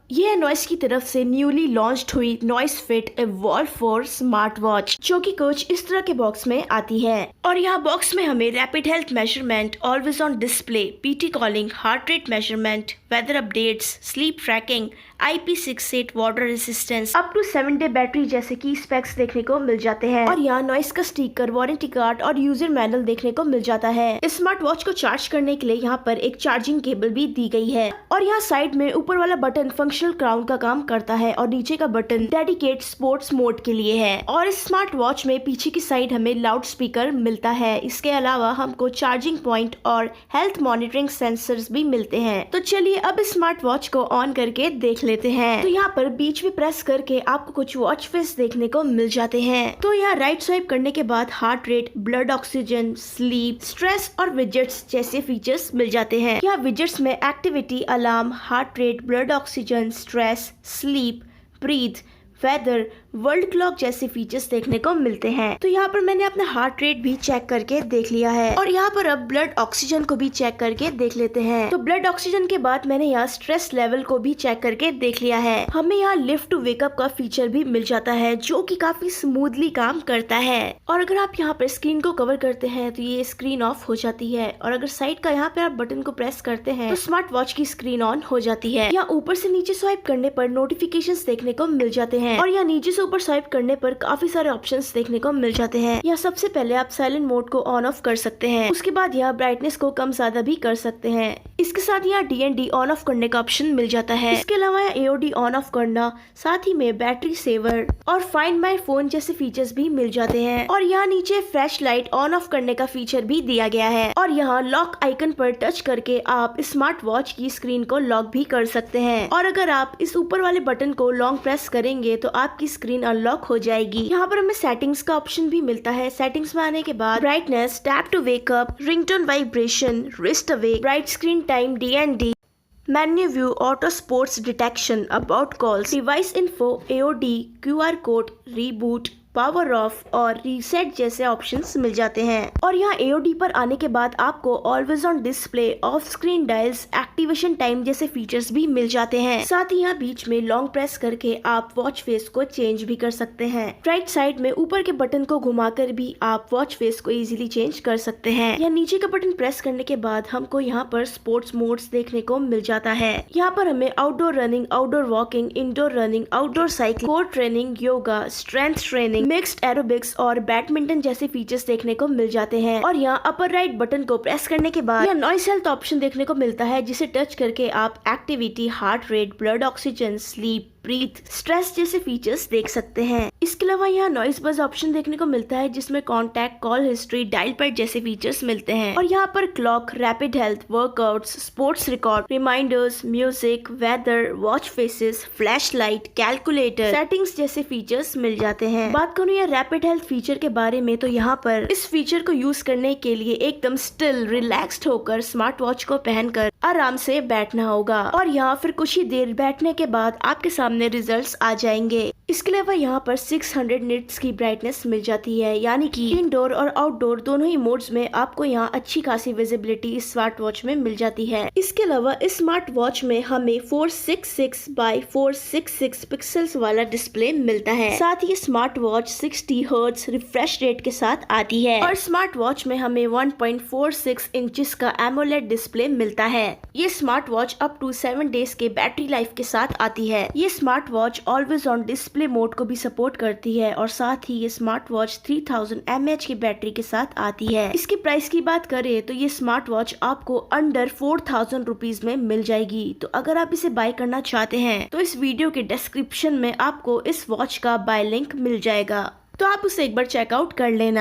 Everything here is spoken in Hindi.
ये नॉइस की तरफ से न्यूली लॉन्च्ड हुई noise fit evolve 4 smart watch, जो कि कुछ इस तरह के बॉक्स में आती है। और यहाँ बॉक्स में हमें rapid health measurement, always on display, BT calling, heart rate measurement, weather updates, sleep tracking, IP68 water resistance, up to 7 day battery जैसे की स्पेक्स देखने को मिल जाते हैं। और यहाँ नॉइस का स्टिकर, वारंटी कार्ड और यूजर मैनुअल देखने को मिल जाता है। इस स्मार्ट वॉच को चार्ज करने के लिए यहाँ पर एक चार्जिंग केबल भी दी गई है। और यहाँ साइड में ऊपर वाला बटन फंक्शनल क्राउन का काम करता है और नीचे का बटन डेडिकेट स्पोर्ट्स मोड के लिए है। और इस स्मार्ट वॉच में पीछे की साइड हमें लाउड स्पीकर मिलता है। इसके अलावा हमको चार्जिंग पॉइंट और हेल्थ मॉनिटरिंग सेंसर्स भी मिलते हैं। तो चलिए अब इस स्मार्ट वॉच को ऑन करके देख लेते हैं। तो यहाँ पर बीच में प्रेस करके आपको कुछ वॉच फेस देखने को मिल जाते हैं। तो यहाँ राइट स्वाइप करने के बाद heart rate, blood oxygen, sleep, stress और विजेट्स जैसे फीचर्स मिल जाते हैं। यहाँ विजेट्स में activity, alarm, heart rate, blood oxygen, stress, sleep, breathe, weather, world clock जैसे फीचर्स देखने को मिलते हैं। तो यहाँ पर मैंने अपना हार्ट रेट भी चेक करके देख लिया है। और यहाँ पर अब ब्लड ऑक्सीजन को भी चेक करके देख लेते हैं। तो ब्लड ऑक्सीजन के बाद मैंने यहाँ स्ट्रेस लेवल को भी चेक करके देख लिया है। हमें यहाँ लिफ्ट टू वेकअप का फीचर भी मिल जाता है, जो कि काफी स्मूथली काम करता है। और अगर आप यहाँ पर स्क्रीन को कवर करते हैं तो ये स्क्रीन ऑफ हो जाती है। और अगर साइड का यहाँ पे आप बटन को प्रेस करते हैं तो स्मार्ट वॉच की स्क्रीन ऑन हो जाती है। यहाँ ऊपर से नीचे स्वाइप करने पर नोटिफिकेशंस देखने को मिल जाते हैं। और यहाँ नीचे से ऊपर स्वाइप करने पर काफी सारे ऑप्शंस देखने को मिल जाते हैं। यहाँ सबसे पहले आप साइलेंट मोड को ऑन ऑफ कर सकते हैं। उसके बाद यहाँ ब्राइटनेस को कम ज्यादा भी कर सकते हैं। इसके साथ यहाँ DND ऑन ऑफ करने का ऑप्शन मिल जाता है। इसके अलावा यहाँ AOD ऑन ऑफ करना, साथ ही में बैटरी सेवर और फाइंड माई फोन जैसे फीचर्स भी मिल जाते हैं। और यहाँ नीचे फ्लैश लाइट ऑन ऑफ करने का फीचर भी दिया गया है। और यहाँ लॉक आइकन पर टच करके आप स्मार्ट वॉच की स्क्रीन को लॉक भी कर सकते हैं। और अगर आप इस ऊपर वाले बटन को लॉन्ग प्रेस करेंगे तो आपकी स्क्रीन अनलॉक हो जाएगी। यहाँ पर हमें सेटिंग्स का ऑप्शन भी मिलता है। सेटिंग्स में आने के बाद brightness, tap to wake up, ringtone vibration, wrist away, bright screen time, DND, menu view, auto sports detection, about calls, device info, AOD, QR code, reboot, power off और रीसेट जैसे ऑप्शंस मिल जाते हैं। और यहाँ AOD पर आने के बाद आपको always on display, of screen dials, activation time जैसे फीचर्स भी मिल जाते हैं। साथ ही यहाँ बीच में लॉन्ग प्रेस करके आप वॉच फेस को चेंज भी कर सकते हैं। राइट साइड में ऊपर के बटन को घुमाकर भी आप वॉच फेस को इजीली चेंज कर सकते हैं। या नीचे का बटन प्रेस करने के बाद हमको यहाँ पर स्पोर्ट्स मोड्स देखने को मिल जाता है। यहाँ पर हमें outdoor running, outdoor walking, indoor running, outdoor cycling, core training, yoga, strength training, mixed aerobics और बैडमिंटन जैसे फीचर्स देखने को मिल जाते हैं। और यहाँ अपर राइट बटन को प्रेस करने के बाद यहाँ नॉइस हेल्थ ऑप्शन देखने को मिलता है, जिसे टच करके आप activity, heart rate, blood oxygen, sleep, breathe, stress जैसे फीचर्स देख सकते हैं। इसके अलावा यहाँ नॉइस बज ऑप्शन देखने को मिलता है, जिसमें contact, call history, dial pad जैसे फीचर्स मिलते हैं। और यहाँ पर clock, rapid health, workouts, sports record, reminders, music, weather, watch faces, flash light, calculator, settings जैसे फीचर्स मिल जाते हैं। बात करूँ यहाँ रैपिड हेल्थ फीचर के बारे में, तो यहाँ पर इस फीचर को यूज करने के लिए एकदम स्टिल, रिलैक्स्ड होकर स्मार्ट वॉच को पहनकर आराम से बैठना होगा। और यहाँ फिर कुछ ही देर बैठने के बाद आपके सामने रिजल्ट्स आ जाएंगे। इसके अलावा यहाँ पर 600 निट्स की ब्राइटनेस मिल जाती है, यानी कि इंडोर और आउटडोर दोनों ही मोड्स में आपको यहाँ अच्छी खासी विजिबिलिटी इस स्मार्ट वॉच में मिल जाती है। इसके अलावा इस स्मार्ट वॉच में हमें 466 बाय 466 पिक्सल्स वाला डिस्प्ले मिलता है। साथ ही smart watch 60 hertz refresh rate के साथ आती है। और स्मार्ट वॉच में हमें 1.46 इंचेस का एमोलेड डिस्प्ले मिलता है। ये smart watch up to 7 days के बैटरी लाइफ के साथ आती है। ये smart watch always on display mode को भी सपोर्ट करती है। और साथ ही ये स्मार्ट वॉच 3000 mAh की बैटरी के साथ आती है। इसकी प्राइस की बात करें तो ये स्मार्ट वॉच आपको अंडर 4000 रुपीज में मिल जाएगी। तो अगर आप इसे बाय करना चाहते हैं तो इस वीडियो के डिस्क्रिप्शन में आपको इस वॉच का बाय लिंक मिल जाएगा, तो आप उसे एक बार चेकआउट कर लेना।